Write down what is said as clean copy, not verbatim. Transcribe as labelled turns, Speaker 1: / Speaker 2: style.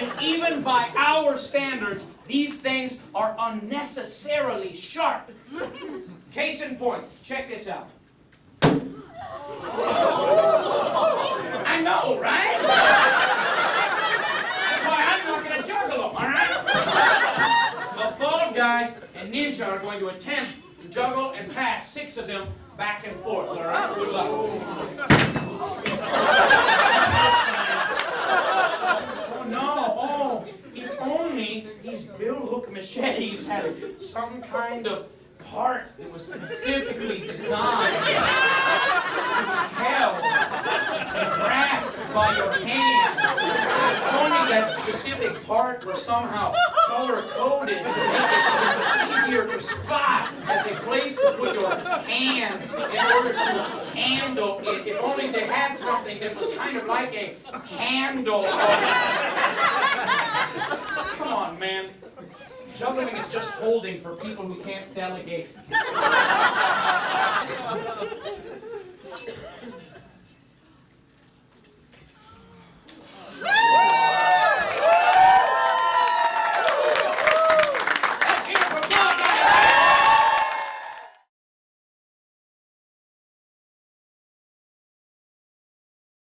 Speaker 1: And even by our standards, these things are unnecessarily sharp. Case in point, check this out. I know, right? That's why I'm not going to juggle them, all right? The bald guy and Ninja are going to attempt to juggle and pass 6 of them back and forth, all right? Good luck. Oh, no. Oh, if only these bill hook machetes had some kind of part that was specifically designed to be held and grasped by your hand. If only that specific part were somehow color-coded to make it easier to spot as a place to put your hand in order to handle it. If only they had something that was kind of like a handle. Come on, man. Juggling is just holding for people who can't delegate.